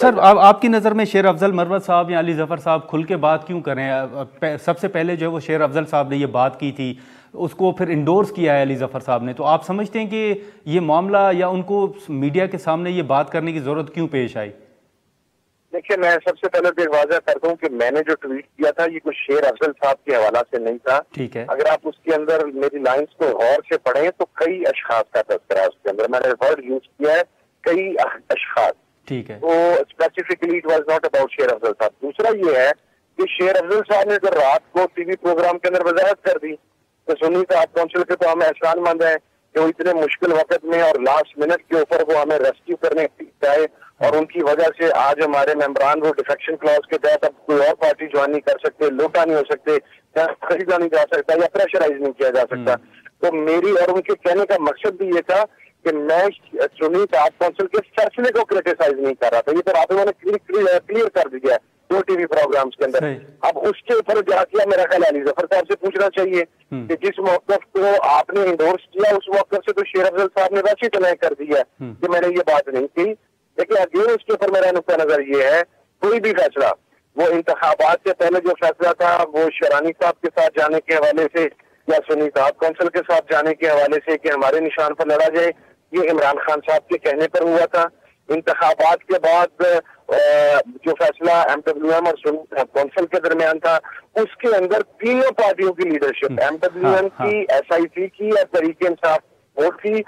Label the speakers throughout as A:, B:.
A: Sir आपकी नज़र में शेर अफजल मरवत साहब या अली जफ़र साहब खुल के बात क्यों करें? सबसे पहले जो है वो शेर अफजल साहब ने ये बात की थी, उसको फिर इंडोर्स किया है अली जफ़र साहब ने। तो आप समझते हैं कि ये मामला या उनको मीडिया के सामने ये बात करने की ज़रूरत क्यों पेश आई?
B: देखिए, मैं सबसे पहले तो वाज़ह करता हूँ कि मैंने जो ट्वीट किया था ये कुछ शेर अफजल साहब के हवाला से नहीं था।
A: ठीक है।
B: अगर आप उसके अंदर मेरी लाइंस को गौर से पढ़ें तो कई अशखास का तज़किरा है उसके अंदर। मैंने वर्ड यूज किया है कई अशखास।
A: ठीक है।
B: तो specifically it was not about शेर अफजल साहब। दूसरा ये है कि शेर अफजल साहब ने जब रात को टीवी प्रोग्राम के अंदर वजाहत कर दी तो सुन्नी साहब काउंसिल के तो हम एहसानमंद हैं कि वो इतने मुश्किल वक्त में और लास्ट मिनट के ऊपर वो हमें रेस्क्यू करने चाहे, और उनकी वजह से आज हमारे मेंबरान वो डिफेक्शन क्लॉज के तहत अब कोई और पार्टी ज्वाइन नहीं कर सकते, लोटा नहीं हो सकते, खरीदा नहीं जा सकता या प्रेशराइज नहीं किया जा सकता। तो मेरी और उनके कहने का मकसद भी ये था कि मैं सुन्नी साहब काउंसिल के फैसले को क्रिटिसाइज नहीं कर रहा था। ये तो रात में मैंने क्लियर कर दिया है 2 टीवी प्रोग्राम्स के अंदर। अब उसके ऊपर जाके मेरा ख्याल अली जफर साहब से पूछना चाहिए कि जिस मौकफ को आपने इंडोर्स किया उस मौकफ से तो शेर अफजल साहब ने वैसे तय कर दिया कि मैंने ये बात नहीं की। लेकिन अगेन उसके ऊपर मेरा नुक्ता नजर ये है, कोई भी फैसला, वो इंतखाबात से पहले जो फैसला था वो शरानी साहब के साथ जाने के हवाले से या सुन्नी साहब काउंसिल के साथ जाने के हवाले से कि हमारे निशान पर लड़ा जाए, ये इमरान खान साहब के कहने पर हुआ था। इंतखाबात के बाद जो फैसला MWM और सुन्नी साहब काउंसिल के दरमियान था उसके अंदर तीनों पार्टियों की लीडरशिप, MWM की, SIC की और तहरीक इंसाफ वोट की,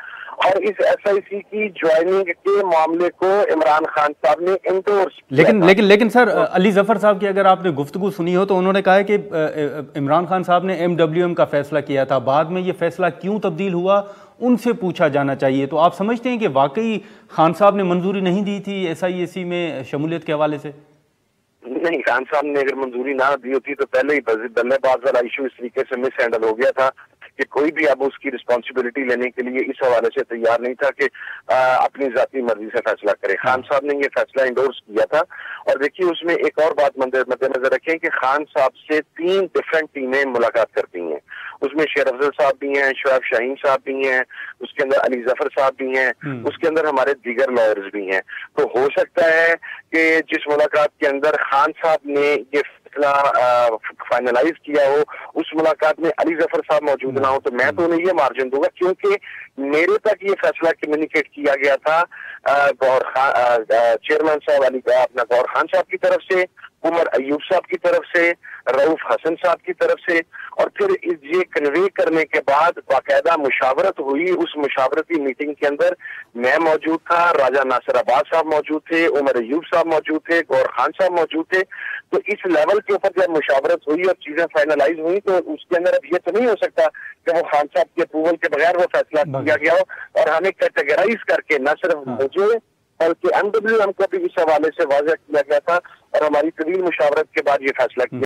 B: और इस SIC की ज्वाइनिंग के मामले को इमरान खान साहब ने इंडोर्स किया।
A: लेकिन सर अली जफर साहब की अगर आपने गुफ्तगू सुनी हो तो उन्होंने कहा है कि इमरान खान साहब ने MWM का फैसला किया था, बाद में ये फैसला क्यों तब्दील हुआ उनसे पूछा जाना चाहिए। तो आप समझते हैं कि वाकई खान साहब ने मंजूरी नहीं दी थी SIAC में शमूलियत के हवाले से?
B: नहीं, खान साहब ने अगर मंजूरी ना दी होती तो पहले ही बल्लेबाज वाला इशू इस तरीके से मिस हैंडल हो गया था कि कोई भी अब उसकी रिस्पॉन्सिबिलिटी लेने के लिए इस हवाले से तैयार नहीं था कि अपनी जाती मर्जी से फैसला करे। खान साहब ने ये फैसला इंडोर्स किया था। और देखिए, उसमें एक और बात मद्देनजर रखें कि खान साहब से 3 डिफरेंट टीमें मुलाकात करती हैं। उसमें शेर अफजल साहब भी हैं, शुएब शाहीन साहब भी हैं, उसके अंदर अली जफर साहब भी हैं, उसके अंदर हमारे दीगर लॉयर्स भी हैं। तो हो सकता है कि जिस मुलाकात के अंदर खान साहब ने ये फाइनलाइज किया हो उस मुलाकात में अली जफर साहब मौजूद ना हो, तो मैं तो उन्हें ये मार्जिन दूंगा क्योंकि मेरे तक ये फैसला कम्युनिकेट किया गया था गौर खान चेयरमैन साहब अपना गौर खान साहब की तरफ से, उमर अयूब साहब की तरफ से, रऊफ हसन साहब की तरफ से, और फिर ये कन्वे करने के बाद बाकायदा मुशावरत हुई। उस मुशावरती मीटिंग के अंदर मैं मौजूद था, राजा नासिर अब्बास साहब मौजूद थे, उमर अयूब साहब मौजूद थे, गौर खान साहब मौजूद थे। तो इस लेवल के ऊपर जब मुशावरत हुई और चीजें फाइनलाइज हुई तो उसके अंदर अब ये तो नहीं हो सकता कि वो खान साहब के अप्रूवल के बगैर वो फैसला किया गया हो, और हमें कैटेगराइज करके न सिर्फ मुझे बल्कि MWM को भी इस हवाले से वाज़ेह किया गया था और हमारी तवील मुशावरत के बाद ये फैसला किया।